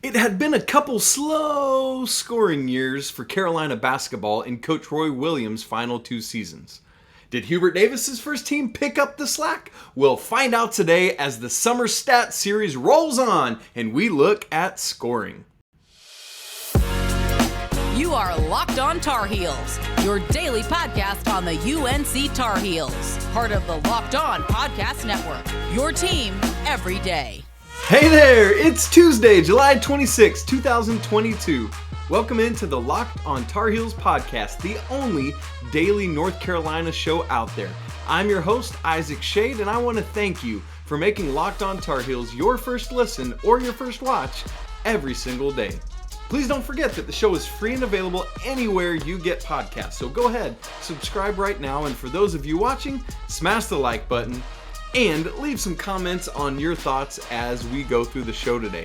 It had been a couple slow scoring years for Carolina basketball in Coach Roy Williams' final 2 seasons. Did Hubert Davis's first team pick up the slack? We'll find out today as the Summer Stats series rolls on and we look at scoring. You are Locked On Tar Heels, your daily podcast on the UNC Tar Heels, part of the Locked On Podcast Network, your team every day. Hey there, it's Tuesday, July 26, 2022. Welcome into the Locked On Tar Heels podcast, the only daily North Carolina show out there. I'm your host, Isaac Shade, and I want to thank you for making Locked On Tar Heels your first listen or your first watch every single day. Please don't forget that the show is free and available anywhere you get podcasts, so go ahead, subscribe right now, and for those of you watching, smash the like button and leave some comments on your thoughts as we go through the show today.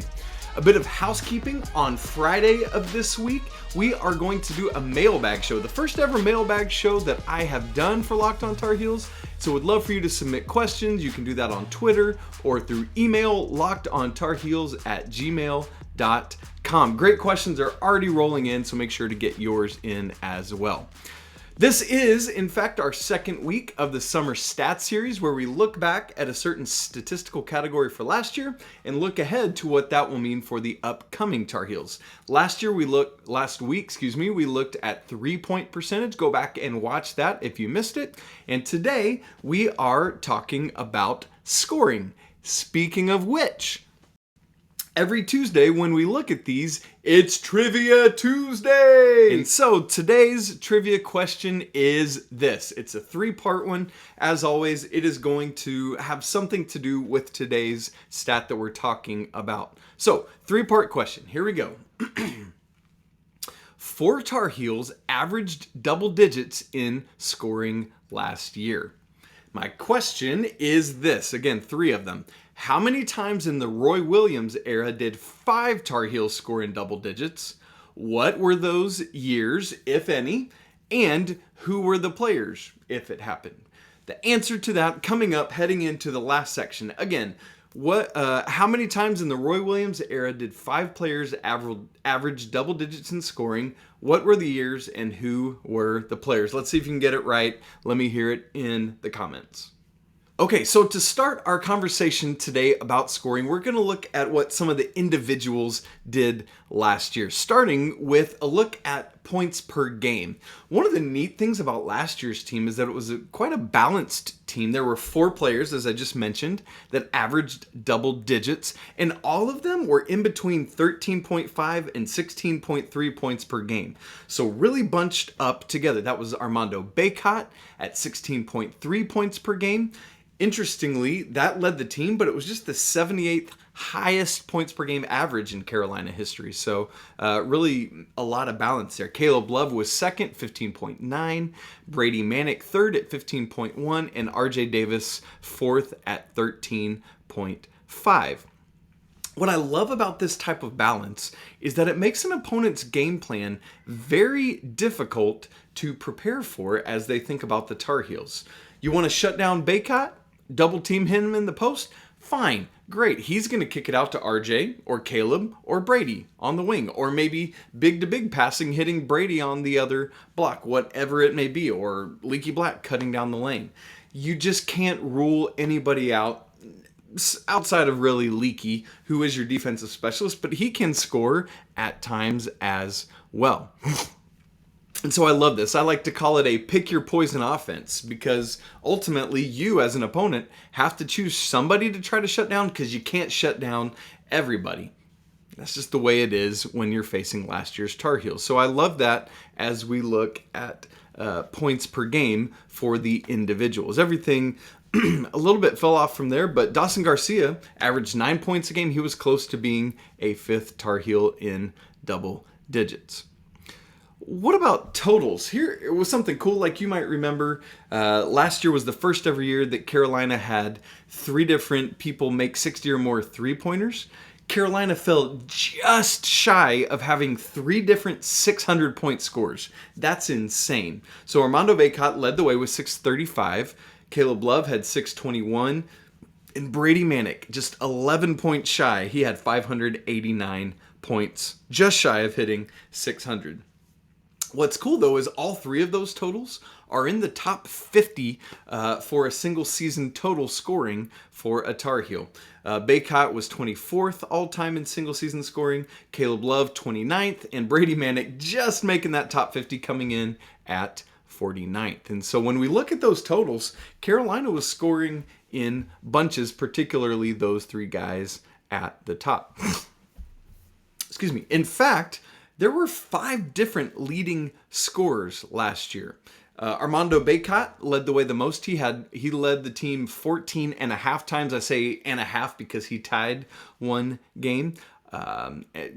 A bit of housekeeping on Friday of this week. We are going to do a mailbag show, the first ever mailbag show that I have done for Locked On Tar Heels. So would love for you to submit questions. You can do that on Twitter or through email, lockedontarheels@gmail.com. Great questions are already rolling in, so make sure to get yours in as well. This is, in fact, our second week of the Summer Stats series where we look back at a certain statistical category for last year and look ahead to what that will mean for the upcoming Tar Heels. Last week, we looked at 3-point percentage. Go back and watch that if you missed it. And today, we are talking about scoring. Speaking of which, every Tuesday when we look at these, it's Trivia Tuesday! And so today's trivia question is this. It's a 3-part one. As always, it is going to have something to do with today's stat that we're talking about. So, 3-part question. Here we go. 4 Tar Heels averaged double digits in scoring last year. My question is this. Again, 3 of them. How many times in the Roy Williams era did 5 Tar Heels score in double digits? What were those years, if any? And who were the players, if it happened? The answer to that coming up heading into the last section. Again, how many times in the Roy Williams era did 5 players average double digits in scoring? What were the years and who were the players? Let's see if you can get it right. Let me hear it in the comments. Okay, so to start our conversation today about scoring, we're going to look at what some of the individuals did last year, starting with a look at points per game. One of the neat things about last year's team is that it was quite a balanced team. There were 4 players, as I just mentioned, that averaged double digits, and all of them were in between 13.5 and 16.3 points per game. So really bunched up together. That was Armando Bacot at 16.3 points per game. Interestingly, that led the team, but it was just the 78th highest points per game average in Carolina history. So really a lot of balance there. Caleb Love was second, 15.9. Brady Manek third at 15.1. And RJ Davis fourth at 13.5. What I love about this type of balance is that it makes an opponent's game plan very difficult to prepare for as they think about the Tar Heels. You want to shut down Bacot? Double team him in the post? Fine, great. He's going to kick it out to RJ or Caleb or Brady on the wing, or maybe big to big passing, hitting Brady on the other block, whatever it may be, or Leaky Black cutting down the lane. You just can't rule anybody out outside of really Leaky, who is your defensive specialist, but he can score at times as well. And so I love this. I like to call it a pick your poison offense because ultimately you as an opponent have to choose somebody to try to shut down because you can't shut down everybody. That's just the way it is when you're facing last year's Tar Heels. So I love that as we look at points per game for the individuals. Everything a little bit fell off from there, but Dawson Garcia averaged 9 points a game. He was close to being a 5th Tar Heel in double digits. What about totals? Here it was something cool. Like you might remember, last year was the first ever year that Carolina had 3 different people make 60 or more 3-pointers. Carolina fell just shy of having 3 different 600-point scores. That's insane. So Armando Bacot led the way with 635. Caleb Love had 621. And Brady Manek, just 11 points shy. He had 589 points, just shy of hitting 600. What's cool, though, is all three of those totals are in the top 50 for a single season total scoring for a Tar Heel. Bacot was 24th all-time in single season scoring, Caleb Love 29th, and Brady Manek just making that top 50, coming in at 49th. And so when we look at those totals, Carolina was scoring in bunches, particularly those three guys at the top. Excuse me. In fact, there were 5 different leading scorers last year. Armando Bacot led the way the most. He led the team 14 and a half times. I say and a half because he tied one game.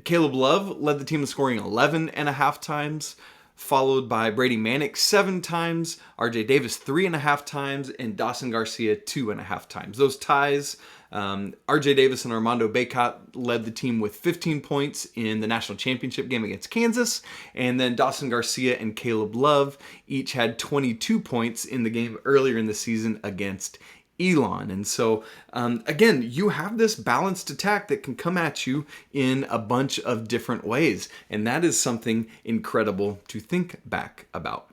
Caleb Love led the team in scoring 11 and a half times, followed by Brady Manek 7 times, RJ Davis 3.5 times, and Dawson Garcia 2.5 times. Those ties, RJ Davis and Armando Bacot led the team with 15 points in the national championship game against Kansas, and then Dawson Garcia and Caleb Love each had 22 points in the game earlier in the season against Elon. And so, again, you have this balanced attack that can come at you in a bunch of different ways. And that is something incredible to think back about.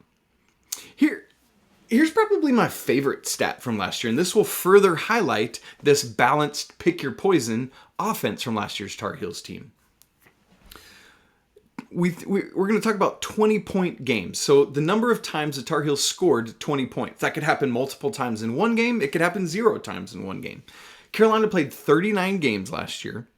Here's probably my favorite stat from last year, and this will further highlight this balanced pick your poison offense from last year's Tar Heels team. We're going to talk about 20-point games. So the number of times the Tar Heels scored 20 points. That could happen multiple times in one game. It could happen 0 times in one game. Carolina played 39 games last year.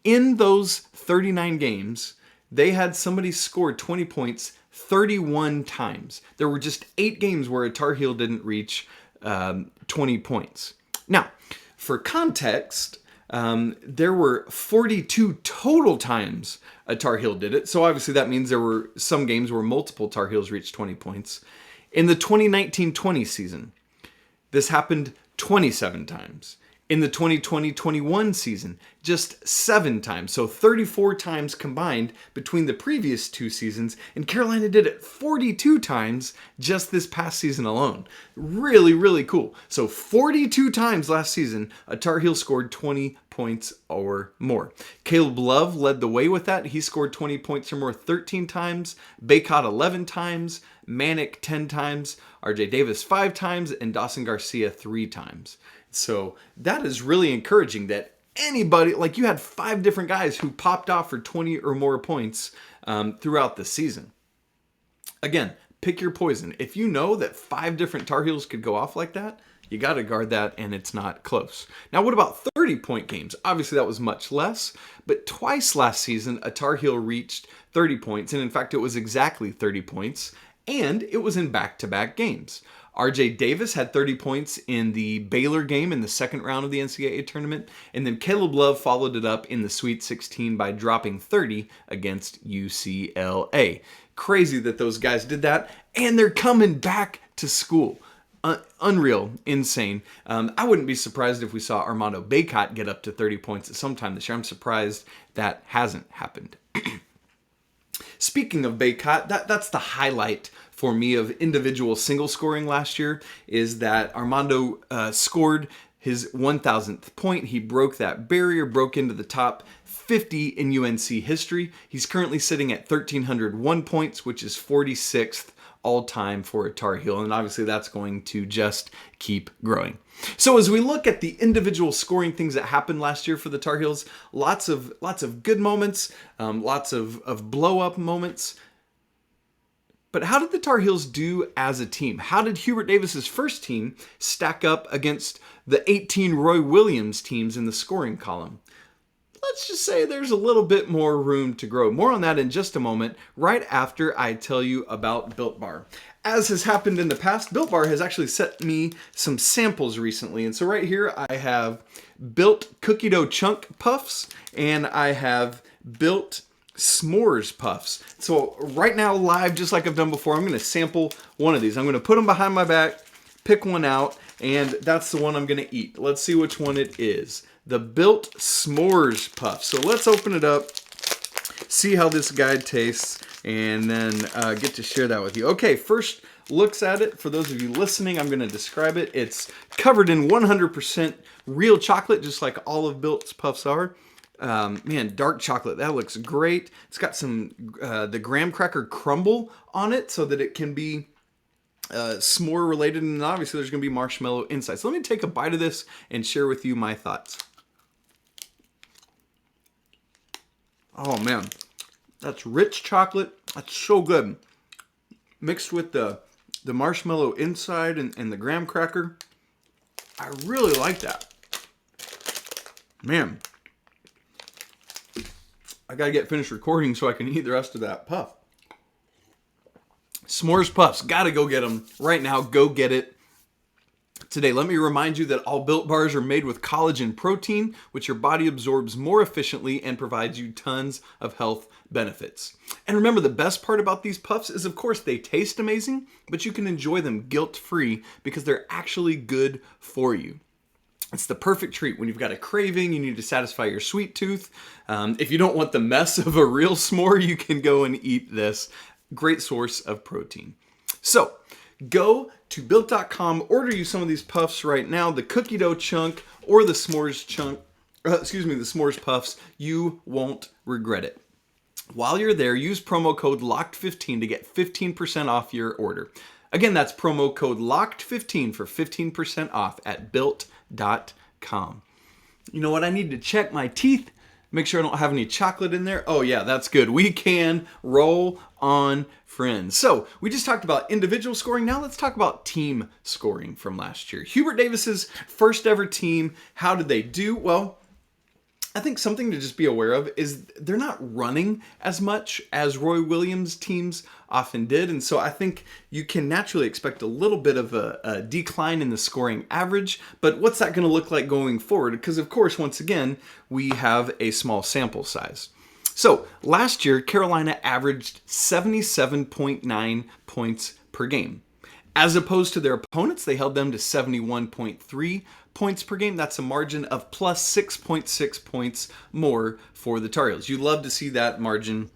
In those 39 games, they had somebody score 20 points 31 times. There were just 8 games where a Tar Heel didn't reach 20 points. Now, for context, there were 42 total times a Tar Heel did it. So obviously that means there were some games where multiple Tar Heels reached 20 points. In the 2019-20 season, this happened 27 times. In the 2020-21 season, just 7 times. So 34 times combined between the previous 2 seasons, and Carolina did it 42 times just this past season alone. Really, really cool. So 42 times last season, a Tar Heel scored 20 points or more. Caleb Love led the way with that. He scored 20 points or more 13 times, Bacot 11 times, Manek 10 times, RJ Davis 5 times, and Dawson Garcia 3 times. So that is really encouraging that anybody, like you had 5 different guys who popped off for 20 or more points throughout the season. Again, pick your poison. If you know that 5 different Tar Heels could go off like that, you got to guard that, and it's not close. Now, what about 30-point games? Obviously, that was much less, but twice last season, a Tar Heel reached 30 points, and in fact, it was exactly 30 points, and it was in back-to-back games. RJ Davis had 30 points in the Baylor game in the second round of the NCAA tournament, and then Caleb Love followed it up in the Sweet 16 by dropping 30 against UCLA. Crazy that those guys did that, and they're coming back to school. Unreal, insane. I wouldn't be surprised if we saw Armando Bacot get up to 30 points at some time this year. I'm surprised that hasn't happened. Speaking of Bacot, that's the highlight for me of individual single scoring last year, is that Armando scored his 1,000th point. He broke that barrier, broke into the top 50 in UNC history. He's currently sitting at 1,301 points, which is 46th all-time for a Tar Heel, and obviously that's going to just keep growing. So as we look at the individual scoring things that happened last year for the Tar Heels, lots of good moments, lots of blow-up moments. But how did the Tar Heels do as a team? How did Hubert Davis's first team stack up against the 18 Roy Williams teams in the scoring column? Let's just say there's a little bit more room to grow. More on that in just a moment, right after I tell you about Built Bar. As has happened in the past, Built Bar has actually sent me some samples recently. And so right here I have Built Cookie Dough Chunk Puffs, and I have Built S'mores Puffs. So right now, live, just like I've done before, I'm going to sample one of these. I'm going to put them behind my back, pick one out, and that's the one I'm going to eat. Let's see which one it is. The Built S'mores Puff. So let's open it up, see how this guy tastes, and then get to share that with you. Okay, first looks at it, for those of you listening, I'm going to describe it. It's covered in 100% real chocolate, just like all of Built's Puffs are. Man, dark chocolate, that looks great. It's got some, the graham cracker crumble on it so that it can be s'more related, and obviously there's going to be marshmallow inside. So let me take a bite of this and share with you my thoughts. Oh man, that's rich chocolate. That's so good. Mixed with the marshmallow inside and the graham cracker. I really like that. Man, I gotta get finished recording so I can eat the rest of that puff. S'mores Puffs, gotta go get them right now. Go get it today. Let me remind you that all Built bars are made with collagen protein, which your body absorbs more efficiently and provides you tons of health benefits. And remember, the best part about these puffs is, of course, they taste amazing, but you can enjoy them guilt-free because they're actually good for you. It's the perfect treat when you've got a craving, you need to satisfy your sweet tooth. If you don't want the mess of a real s'more, you can go and eat this. Great source of protein. So, go to Built.com, order you some of these puffs right now, the cookie dough chunk or the s'mores chunk, the s'mores puffs. You won't regret it. While you're there, use promo code LOCKED15 to get 15% off your order. Again, that's promo code LOCKED15 for 15% off at Built.com. You know what? I need to check my teeth, make sure I don't have any chocolate in there. Oh yeah, that's good. We can roll on, friends. So we just talked about individual scoring. Now let's talk about team scoring from last year. Hubert Davis's first ever team. How did they do? Well, I think something to just be aware of is they're not running as much as Roy Williams' teams often did. And so I think you can naturally expect a little bit of a decline in the scoring average. But what's that going to look like going forward? Because, of course, once again, we have a small sample size. So last year, Carolina averaged 77.9 points per game. As opposed to their opponents, they held them to 71.3 points per game. That's a margin of plus 6.6 points more for the Tar Heels. You'd love to see that margin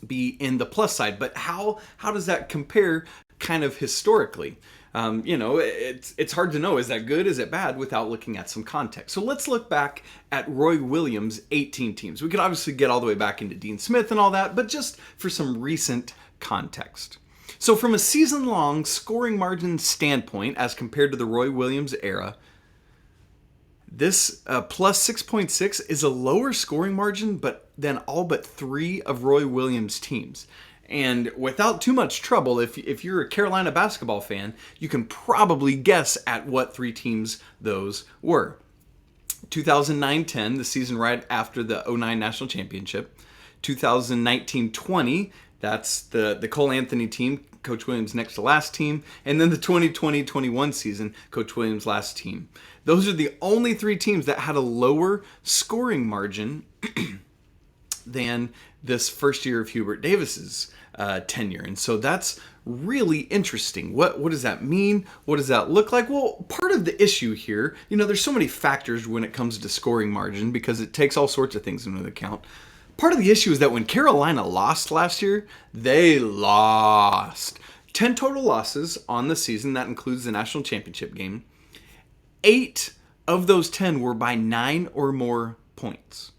be in the plus side, but how does that compare kind of historically? It's hard to know. Is that good? Is it bad? Without looking at some context. So let's look back at Roy Williams' 18 teams. We could obviously get all the way back into Dean Smith and all that, but just for some recent context. So from a season-long scoring margin standpoint, as compared to the Roy Williams era, this plus 6.6 is a lower scoring margin than all but 3 of Roy Williams' teams. And without too much trouble, if you're a Carolina basketball fan, you can probably guess at what 3 teams those were. 2009-10, the season right after the 2009 National Championship. 2019-20, that's the Cole Anthony team, Coach Williams' next to last team. And then the 2020-21 season, Coach Williams' last team. Those are the only 3 teams that had a lower scoring margin than this first year of Hubert Davis's tenure. And so that's really interesting. What does that mean? What does that look like? Well, part of the issue here, there's so many factors when it comes to scoring margin because it takes all sorts of things into account. Part of the issue is that when Carolina lost last year, they lost. 10 total losses on the season. That includes the national championship game. 8 of those 10 were by 9 or more points.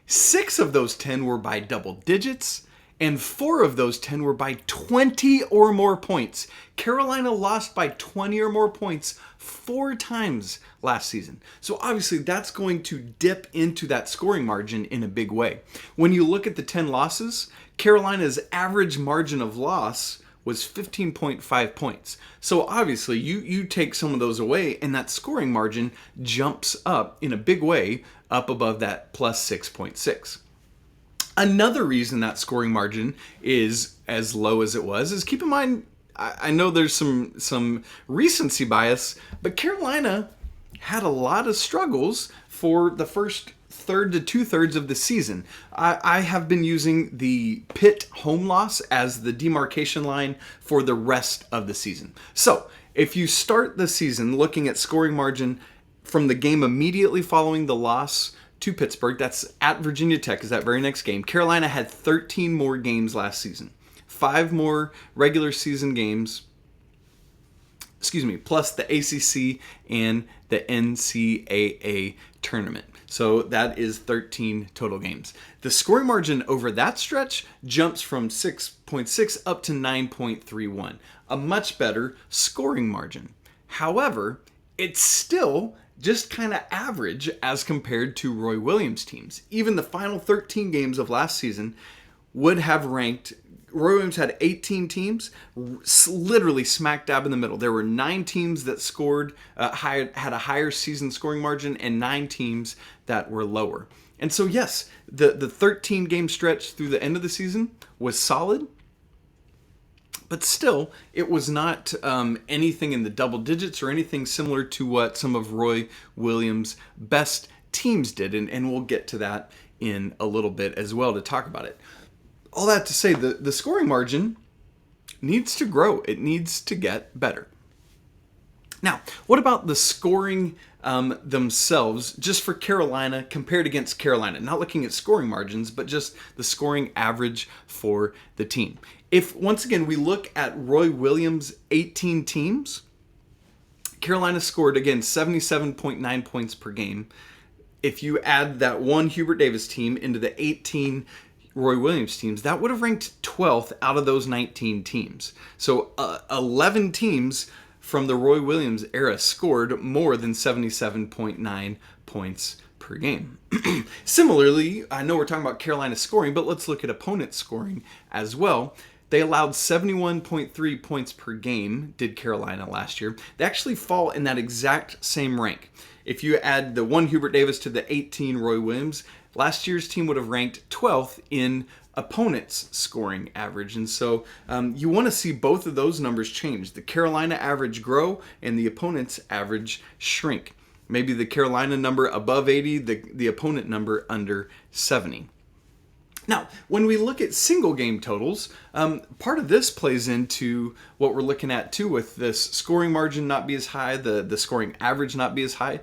6 of those 10 were by double digits, and 4 of those 10 were by 20 or more points. Carolina lost by 20 or more points 4 times last season. So obviously that's going to dip into that scoring margin in a big way. When you look at the 10 losses, Carolina's average margin of loss was 15.5 points. So obviously you take some of those away and that scoring margin jumps up in a big way up above that plus 6.6. Another reason that scoring margin is as low as it was is, keep in mind, I know there's some recency bias, but Carolina had a lot of struggles for the first third to 2/3 of the season. I have been using the Pitt home loss as the demarcation line for the rest of the season. So if you start the season looking at scoring margin from the game immediately following the loss to Pittsburgh, that's at Virginia Tech, is that very next game. Carolina had 13 more games last season. 5 more regular season games, plus the ACC and the NCAA tournament. So that is 13 total games. The scoring margin over that stretch jumps from 6.6 up to 9.31, a much better scoring margin. However, it's still just kind of average as compared to Roy Williams teams. Even the final 13 games of last season would have ranked. Roy Williams had 18 teams, literally smack dab in the middle. There were 9 teams that scored, had a higher season scoring margin, and 9 teams that were lower. And so yes, the 13 game stretch through the end of the season was solid, but still, it was not anything in the double digits or anything similar to what some of Roy Williams' best teams did. And we'll get to that in a little bit as well to talk about it. All that to say, the scoring margin needs to grow. It needs to get better. Now, what about the scoring themselves, just for Carolina compared against Carolina? Not looking at scoring margins, but just the scoring average for the team. If, once again, we look at Roy Williams' 18 teams, Carolina scored, again, 77.9 points per game. If you add that one Hubert Davis team into the 18 Roy Williams teams, that would have ranked 12th out of those 19 teams. So 11 teams from the Roy Williams era scored more than 77.9 points per game. Similarly, I know we're talking about Carolina scoring, but let's look at opponent scoring as well. They allowed 71.3 points per game, did Carolina last year. They actually fall in that exact same rank. If you add the one Hubert Davis to the 18 Roy Williams, last year's team would have ranked 12th in opponents' scoring average. And so you want to see both of those numbers change. The Carolina average grow and the opponent's average shrink. Maybe the Carolina number above 80, the opponent number under 70. Now, when we look at single game totals, part of this plays into what we're looking at too, with this scoring margin not be as high, the scoring average not be as high.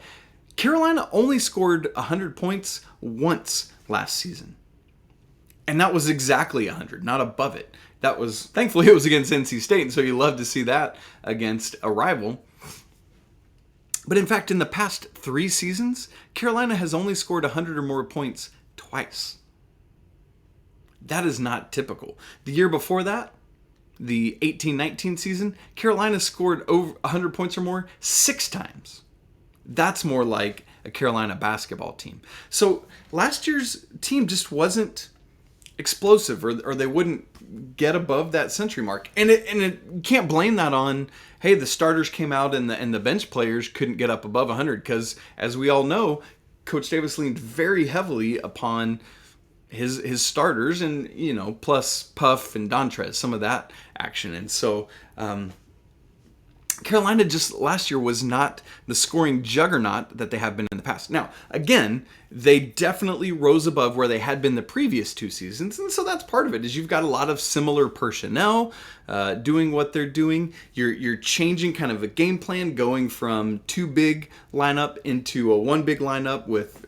Carolina only scored 100 points once last season. And that was exactly 100, not above it. That was, thankfully, it was against NC State, and so you love to see that against a rival. But in fact, in the past 3 seasons, Carolina has only scored 100 or more points twice. That is not typical. The year before that, the 18-19 season, Carolina scored over 100 points or more 6 times. That's more like a Carolina basketball team. So last year's team just wasn't explosive, or they wouldn't get above that century mark. And you can't blame that on, hey, the starters came out and the bench players couldn't get up above 100, because as we all know, Coach Davis leaned very heavily upon his starters, and plus Puff and Dontrez, some of that action. And so Carolina just last year was not the scoring juggernaut that they have been in the past. Now, again, they definitely rose above where they had been the previous 2 seasons, and so that's part of it, is you've got a lot of similar personnel doing what they're doing. You're changing kind of a game plan, going from 2 big lineup into a 1 big lineup with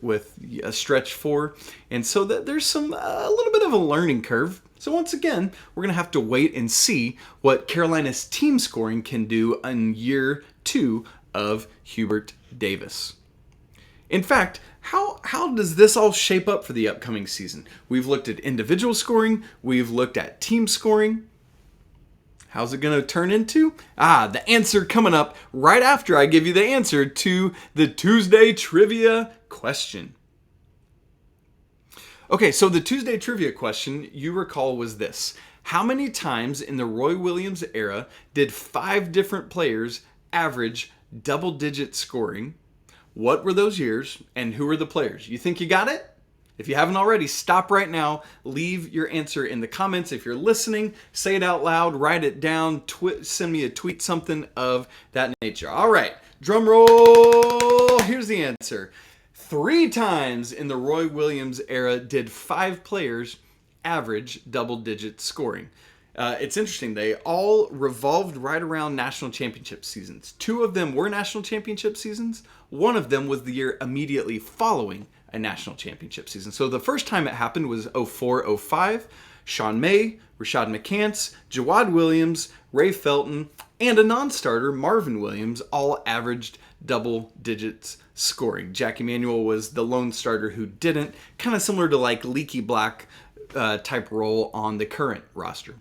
a stretch 4, and so that there's a little bit of a learning curve. So once again, we're going to have to wait and see what Carolina's team scoring can do in year 2 of Hubert Davis. In fact, how does this all shape up for the upcoming season? We've looked at individual scoring. We've looked at team scoring. How's it going to turn into? The answer coming up right after I give you the answer to the Tuesday trivia question. Okay, so the Tuesday trivia question, you recall, was this. How many times in the Roy Williams era did 5 different players average double-digit scoring? What were those years, and who were the players? You think you got it? If you haven't already, stop right now. Leave your answer in the comments. If you're listening, say it out loud, write it down, send me a tweet, something of that nature. All right, drum roll. Here's the answer. 3 times in the Roy Williams era did 5 players average double-digit scoring. It's interesting. They all revolved right around national championship seasons. 2 of them were national championship seasons. 1 of them was the year immediately following a national championship season. So the first time it happened was 04-05. Sean May, Rashad McCants, Jawad Williams, Ray Felton, and a non-starter, Marvin Williams, all averaged double digits scoring. Jack Emanuel was the lone starter who didn't, kind of similar to like Leaky Black type role on the current roster.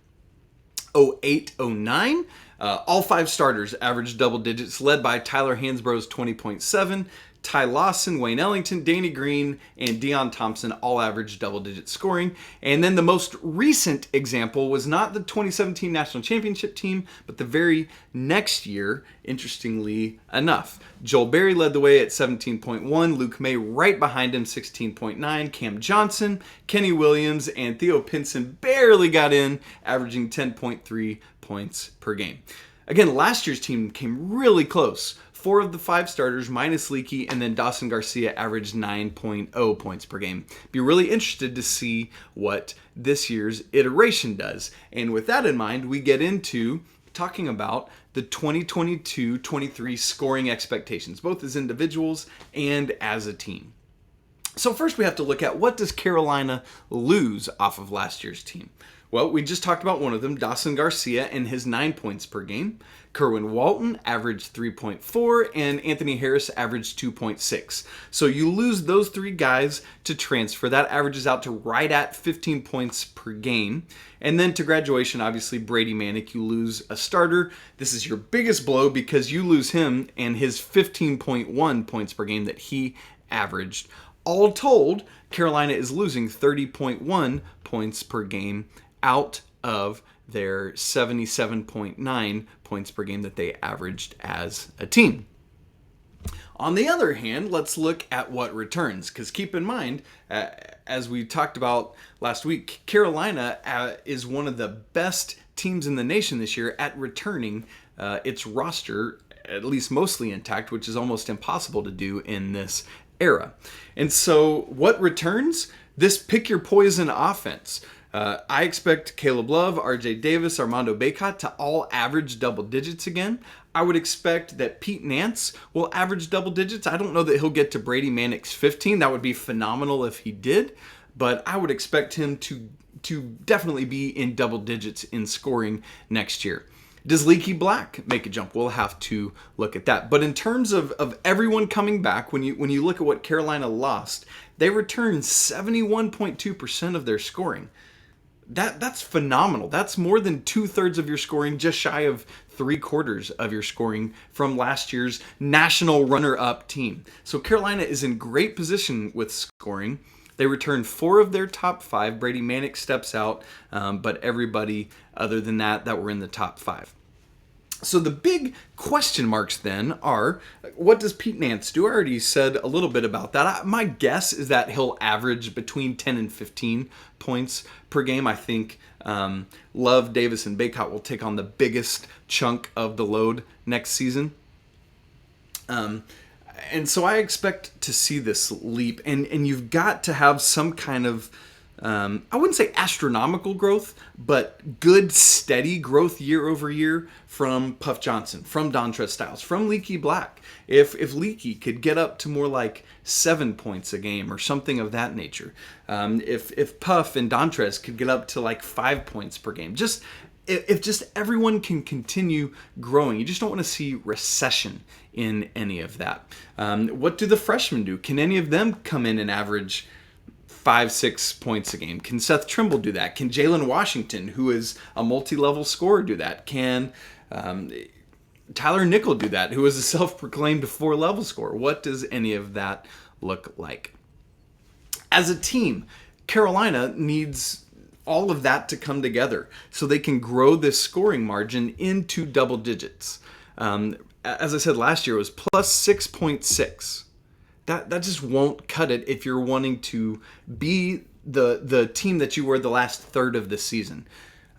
08-09, all 5 starters averaged double digits, led by Tyler Hansborough's 20.7, Ty Lawson, Wayne Ellington, Danny Green, and Deion Thompson all averaged double-digit scoring. And then the most recent example was not the 2017 National Championship team, but the very next year, interestingly enough. Joel Berry led the way at 17.1, Luke May right behind him, 16.9, Cam Johnson, Kenny Williams, and Theo Pinson barely got in, averaging 10.3 points per game. Again, last year's team came really close. 4 of the 5 starters, minus Leaky, and then Dawson Garcia averaged 9.0 points per game. Be really interested to see what this year's iteration does. And with that in mind, we get into talking about the 2022-23 scoring expectations, both as individuals and as a team. So first we have to look at, what does Carolina lose off of last year's team? Well, we just talked about one of them, Dawson Garcia, and his 9 points per game. Kerwin Walton averaged 3.4, and Anthony Harris averaged 2.6. So you lose those 3 guys to transfer. That averages out to right at 15 points per game. And then to graduation, obviously, Brady Manek, you lose a starter. This is your biggest blow because you lose him and his 15.1 points per game that he averaged. All told, Carolina is losing 30.1 points per game out of their 77.9 points per game that they averaged as a team. On the other hand, let's look at what returns, because keep in mind, as we talked about last week, Carolina is one of the best teams in the nation this year at returning its roster, at least mostly intact, which is almost impossible to do in this era. And so what returns? This pick your poison offense. I expect Caleb Love, RJ Davis, Armando Bacot to all average double digits again. I would expect that Pete Nance will average double digits. I don't know that he'll get to Brady Manek's 15. That would be phenomenal if he did, but I would expect him to definitely be in double digits in scoring next year. Does Leaky Black make a jump? We'll have to look at that. But in terms of everyone coming back, when you look at what Carolina lost, they returned 71.2% of their scoring. That's phenomenal. That's more than 2/3 of your scoring, just shy of 3/4 of your scoring from last year's national runner-up team. So Carolina is in great position with scoring. They returned 4 of their top 5. Brady Manek steps out, but everybody other than that were in the top 5. So the big question marks then are, what does Pete Nance do? I already said a little bit about that. My guess is that he'll average between 10 and 15 points per game. I think Love, Davis, and Bacot will take on the biggest chunk of the load next season. And so I expect to see this leap, and you've got to have some kind of, I wouldn't say astronomical growth, but good, steady growth year over year from Puff Johnson, from Dontrez Styles, from Leaky Black. If Leaky could get up to more like 7 points a game or something of that nature, if Puff and Dontrez could get up to like 5 points per game, if just everyone can continue growing. You just don't want to see recession in any of that. What do the freshmen do? Can any of them come in and average 5-6 points a game? Can Seth Trimble do that? Can Jalen Washington, who is a multi-level scorer, do that? Can Tyler Nickel do that, who is a self-proclaimed 4-level scorer? What does any of that look like? As a team, Carolina needs all of that to come together so they can grow this scoring margin into double digits. As I said last year, it was plus 6.6. That just won't cut it if you're wanting to be the team that you were the last third of the season.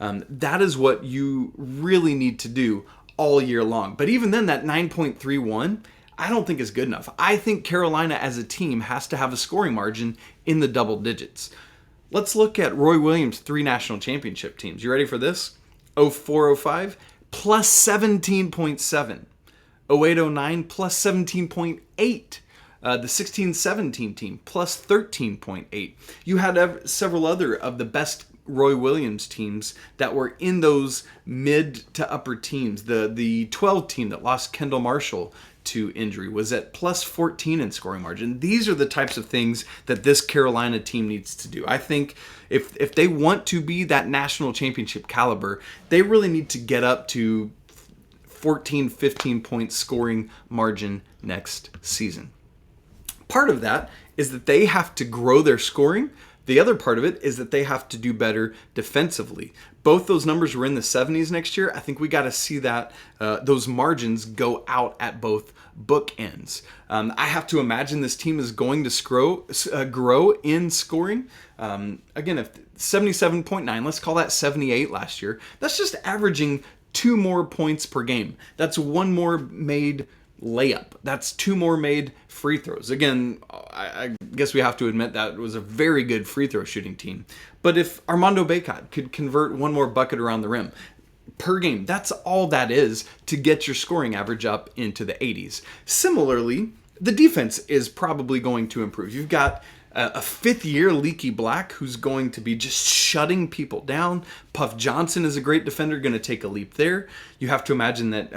That is what you really need to do all year long. But even then, that 9.31, I don't think is good enough. I think Carolina as a team has to have a scoring margin in the double digits. Let's look at Roy Williams' 3 national championship teams. You ready for this? 04-05, plus 17.7. 08-09, plus 17.8. The 16-17 team, plus 13.8. You had several other of the best Roy Williams teams that were in those mid to upper teams. The 12 team that lost Kendall Marshall to injury was at plus 14 in scoring margin. These are the types of things that this Carolina team needs to do. I think if they want to be that national championship caliber, they really need to get up to 14, 15 point scoring margin next season. Part of that is that they have to grow their scoring. The other part of it is that they have to do better defensively. Both those numbers were in the 70s next year. I think we got to see that those margins go out at both bookends. I have to imagine this team is going to grow in scoring. Again, if 77.9, let's call that 78 last year. That's just averaging 2 more points per game. That's 1 more made layup. That's 2 more made free throws. Again, I guess we have to admit that was a very good free throw shooting team. But if Armando Bacot could convert 1 more bucket around the rim per game, that's all that is to get your scoring average up into the 80s. Similarly, the defense is probably going to improve. You've got a 5th-year Leaky Black who's going to be just shutting people down. Puff Johnson is a great defender, going to take a leap there. You have to imagine that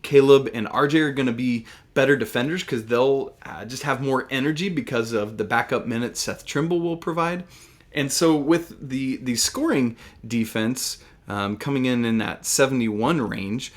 Caleb and RJ are going to be better defenders because they'll just have more energy because of the backup minutes Seth Trimble will provide. And so with the scoring defense coming in that 71 range,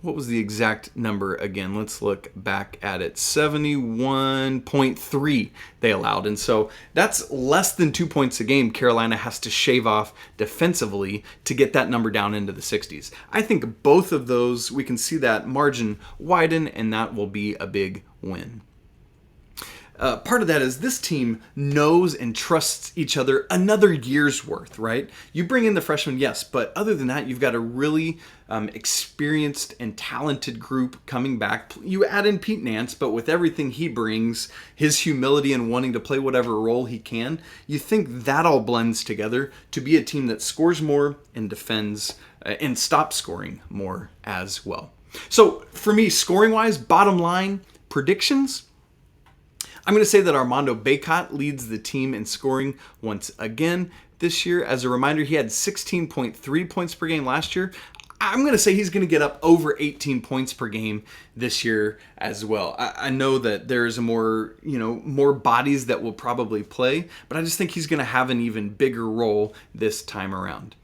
what was the exact number again? Let's look back at it. 71.3 they allowed. And so that's less than 2 points a game Carolina has to shave off defensively to get that number down into the 60s. I think both of those, we can see that margin widen, and that will be a big win. Part of that is this team knows and trusts each other another year's worth, right? You bring in the freshmen, yes, but other than that, you've got a really experienced and talented group coming back. You add in Pete Nance, but with everything he brings, his humility and wanting to play whatever role he can, you think that all blends together to be a team that scores more and defends and stops scoring more as well. So for me, scoring-wise, bottom line, predictions, I'm going to say that Armando Bacot leads the team in scoring once again this year. As a reminder, he had 16.3 points per game last year. I'm going to say he's going to get up over 18 points per game this year as well. I know that there's more bodies that will probably play, but I just think he's going to have an even bigger role this time around.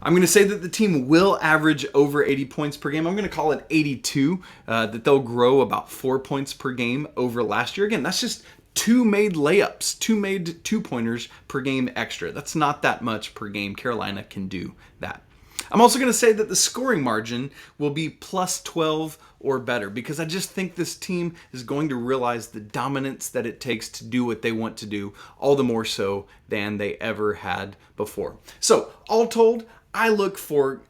I'm going to say that the team will average over 80 points per game. I'm going to call it 82, that they'll grow about 4 points per game over last year. Again, that's just 2 made layups, 2 made 2-pointers per game extra. That's not that much per game. Carolina can do that. I'm also going to say that the scoring margin will be plus 12 or better because I just think this team is going to realize the dominance that it takes to do what they want to do, all the more so than they ever had before. So, all told, I look for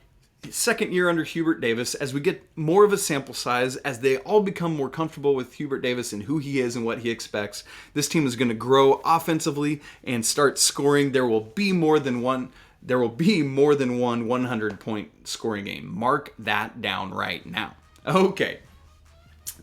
second year under Hubert Davis as we get more of a sample size, as they all become more comfortable with Hubert Davis and who he is and what he expects. This team is going to grow offensively and start scoring. There will be more than one 100-point scoring game. Mark that down right now. Okay.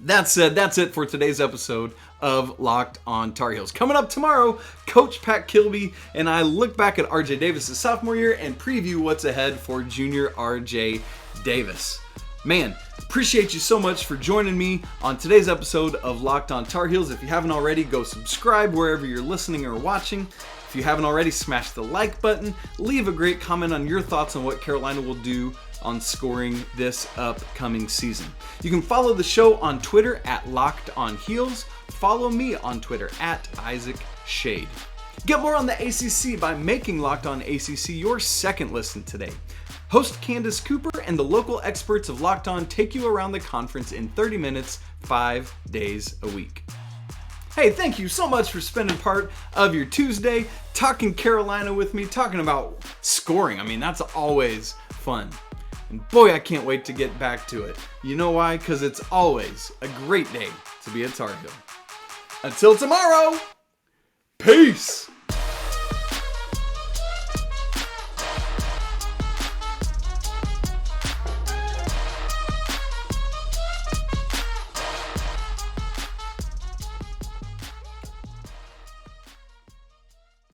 That said, that's it for today's episode of Locked on Tar Heels. Coming up tomorrow, Coach Pat Kilby and I look back at RJ Davis' sophomore year and preview what's ahead for junior RJ Davis. Man, appreciate you so much for joining me on today's episode of Locked on Tar Heels. If you haven't already, go subscribe wherever you're listening or watching. If you haven't already, smash the like button. Leave a great comment on your thoughts on what Carolina will do on scoring this upcoming season. You can follow the show on Twitter at Locked on Heels. Follow me on Twitter at Isaac Shade. Get more on the ACC by making Locked on ACC your second listen today. Host Candace Cooper and the local experts of Locked On take you around the conference in 30 minutes, 5 days a week. Hey, thank you so much for spending part of your Tuesday talking Carolina with me, talking about scoring. I mean, that's always fun. And boy, I can't wait to get back to it. You know why? Because it's always a great day to be a Tar Heel. Until tomorrow, peace!